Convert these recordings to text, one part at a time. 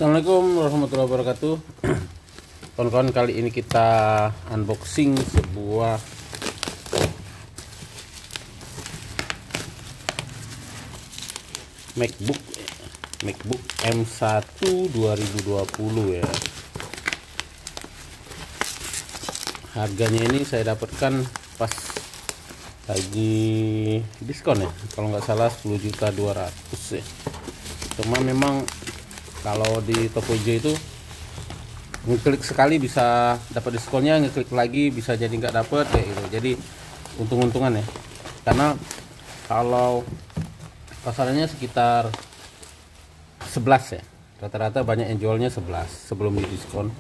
Assalamualaikum warahmatullahi wabarakatuh. Kawan-kawan, kali ini kita unboxing sebuah MacBook M1 2020 ya. Harganya ini saya dapatkan pas lagi diskon ya, kalau nggak salah 10.200.000 ya. Cuma memang kalau di Tokopedia itu ngeklik sekali bisa dapat diskonnya, ngeklik lagi bisa jadi nggak dapet kayak gitu. Jadi untung-untungan ya, karena kalau pasarannya sekitar 11 ya, rata-rata banyak yang jualnya 11 sebelum di diskon.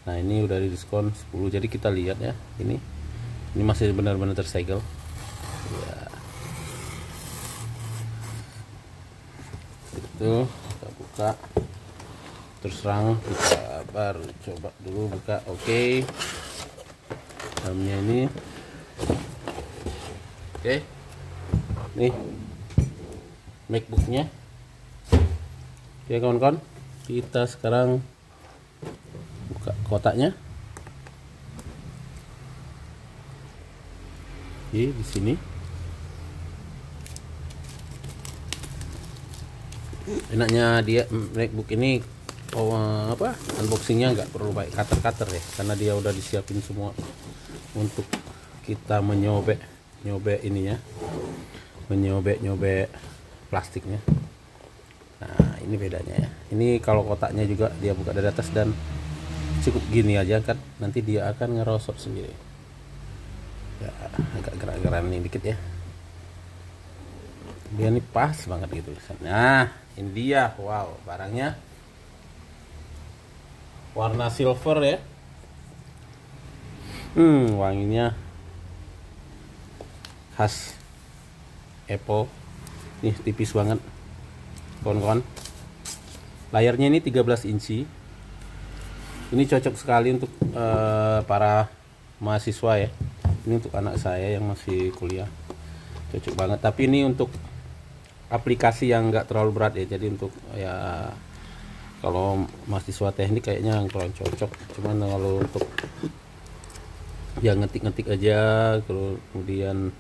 Nah ini udah di diskon 10, jadi kita lihat ya, ini masih benar-benar tersegel ya. Itu kita buka, terus terang kita baru coba dulu buka. Oke, dalamnya ini oke, nih MacBooknya. Oke kawan-kawan, kita sekarang buka kotaknya. Oke, di sini enaknya dia MacBook ini unboxingnya nggak perlu pakai cutter ya, karena dia udah disiapin semua untuk kita menyobek ininya, menyobek plastiknya. Nah ini bedanya ya, ini kalau kotaknya juga dia buka dari atas dan cukup gini aja kan, nanti dia akan ngerosot sendiri ya, agak gerak-gerak nih dikit ya, dia ini pas banget gitu. Nah ini dia, wow, barangnya warna silver ya. Wanginya khas Apple. Nih tipis banget kawan-kawan. Layarnya ini 13 inci. Ini cocok sekali untuk para mahasiswa ya. Ini untuk anak saya yang masih kuliah, cocok banget. Tapi ini untuk aplikasi yang enggak terlalu berat ya. Jadi untuk ya kalau mahasiswa teknik kayaknya yang kurang cocok. Cuman kalau untuk yang ngetik-ngetik aja, kemudian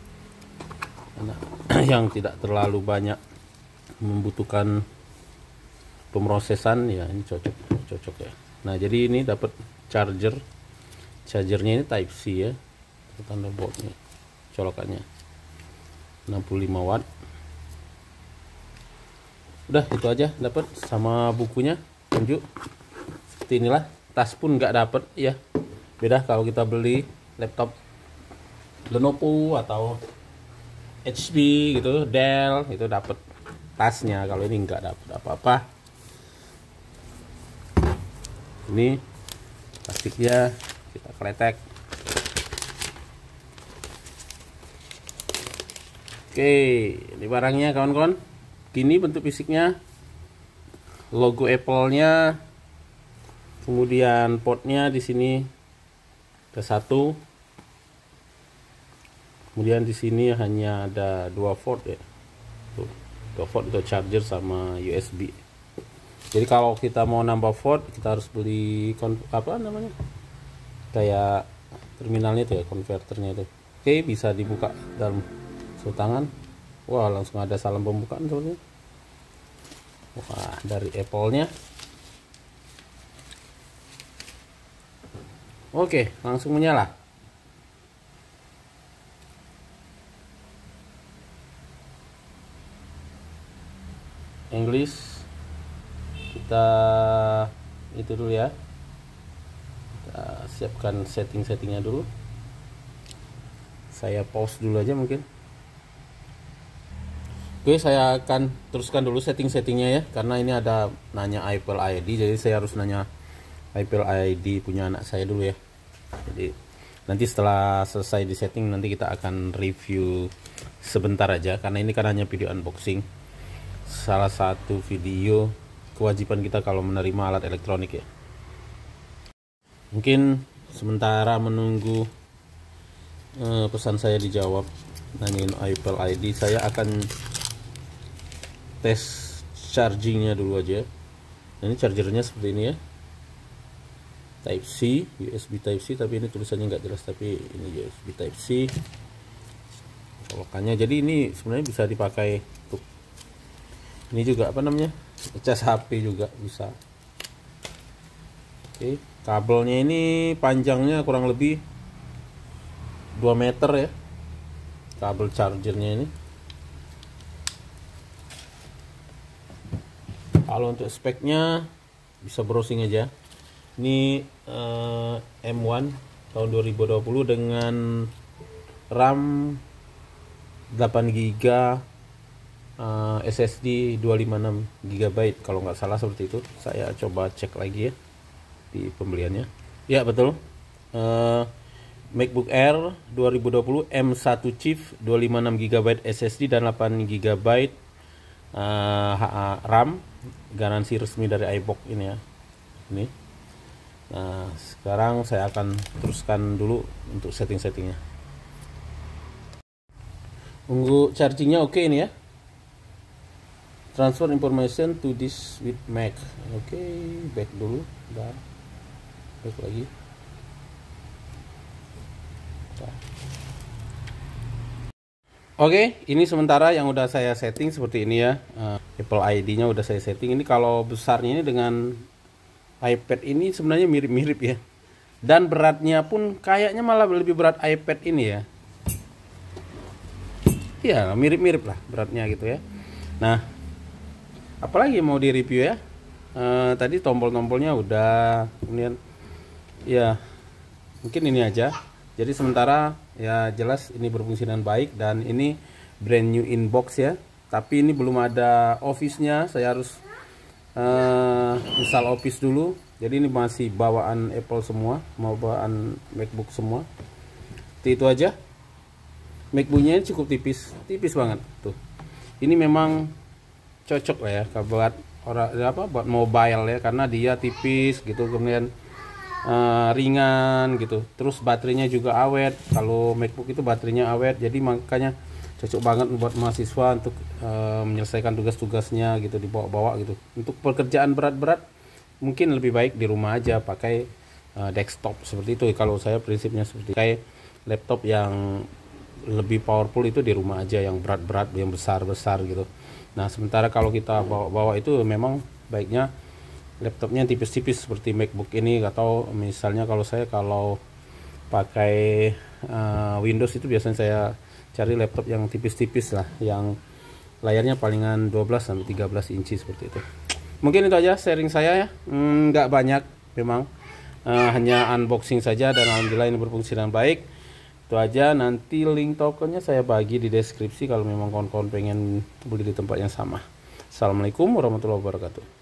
yang tidak terlalu banyak membutuhkan pemrosesan ya, ini cocok ya. Nah jadi ini dapat chargernya ini Type C ya, Thunderbolt-nya, colokannya 65 watt. Udah itu aja dapat, sama bukunya tunjuk seperti inilah. Tas pun nggak dapat ya, beda kalau kita beli laptop Lenovo atau HP gitu, Dell itu dapat tasnya. Kalau ini nggak dapat apa-apa. Ini plastiknya kita kletek. Oke, ini barangnya kawan-kawan. Gini bentuk fisiknya, logo Apple-nya, kemudian portnya di sini ada satu, kemudian di sini hanya ada 2 port ya, 2 port untuk charger sama USB. Jadi kalau kita mau nambah port kita harus beli kayak terminalnya itu ya, konverternya itu. Oke, bisa dibuka dalam satu tangan. Wah, langsung ada salam pembukaan sebenarnya. Wah, dari Apple-nya. Oke, langsung menyala. English. Kita itu dulu ya. Kita siapkan setting-settingnya dulu. Saya pause dulu aja mungkin. Oke, saya akan teruskan dulu setting-settingnya ya, karena ini ada nanya Apple ID, jadi saya harus nanya Apple ID punya anak saya dulu ya. Jadi nanti setelah selesai di setting, nanti kita akan review sebentar aja, karena ini kan hanya video unboxing. Salah satu video kewajiban kita kalau menerima alat elektronik ya. Mungkin sementara menunggu pesan saya dijawab, nanyain Apple ID, saya akan tes chargingnya dulu aja. Nah, ini chargernya seperti ini ya, Type C, USB Type C, tapi ini tulisannya nggak jelas, tapi ini USB Type C colokannya. Jadi ini sebenarnya bisa dipakai untuk ini juga apa namanya, cas HP juga bisa. Oke, kabelnya ini panjangnya kurang lebih 2 meter ya, kabel chargernya ini. Kalau untuk speknya bisa browsing aja. Ini M1 tahun 2020 dengan RAM 8 GB, SSD 256 GB kalau nggak salah seperti itu. Saya coba cek lagi ya di pembeliannya. Ya betul, MacBook Air 2020 M1 chip 256 GB SSD dan 8 GB RAM, garansi resmi dari iBox ini ya. Ini. Nah, sekarang saya akan teruskan dulu untuk setting-settingnya. Tunggu chargingnya oke ini ya. Transfer information to this with Mac. Oke, back dulu. Bentar. Back lagi. Bentar. Oke, ini sementara yang udah saya setting seperti ini ya. Apple ID-nya udah saya setting. Ini kalau besarnya ini dengan iPad ini sebenarnya mirip-mirip ya. Dan beratnya pun kayaknya malah lebih berat iPad ini ya. Ya, mirip-mirip lah beratnya gitu ya. Nah, apalagi mau di review ya. Tadi tombol-tombolnya udah, kemudian ya mungkin ini aja. Jadi sementara ya jelas ini berfungsi dengan baik dan ini brand new inbox ya. Tapi ini belum ada Office-nya. Saya harus install Office dulu. Jadi ini masih bawaan Apple semua, mau bawaan MacBook semua. Itu aja. MacBook-nya cukup tipis banget tuh. Ini memang cocok lah ya buat buat mobile ya, karena dia tipis gitu, kemudian ringan gitu. Terus baterainya juga awet. Kalau MacBook itu baterainya awet, jadi makanya cocok banget buat mahasiswa untuk menyelesaikan tugas-tugasnya gitu, dibawa-bawa gitu. Untuk pekerjaan berat-berat mungkin lebih baik di rumah aja pakai desktop seperti itu. Kalau saya prinsipnya seperti kayak laptop yang lebih powerful itu di rumah aja, yang berat-berat, yang besar-besar gitu. Nah, sementara kalau kita bawa-bawa itu memang baiknya laptopnya tipis-tipis seperti MacBook ini, atau misalnya kalau saya kalau pakai Windows itu biasanya saya cari laptop yang tipis-tipis lah, yang layarnya palingan 12 sampai 13 inci seperti itu. Mungkin itu aja sharing saya ya. Nggak banyak memang, hanya unboxing saja dan alhamdulillah ini berfungsi dengan baik. Itu aja. Nanti link tokonya saya bagi di deskripsi kalau memang kawan-kawan pengen beli di tempat yang sama. Assalamualaikum warahmatullahi wabarakatuh.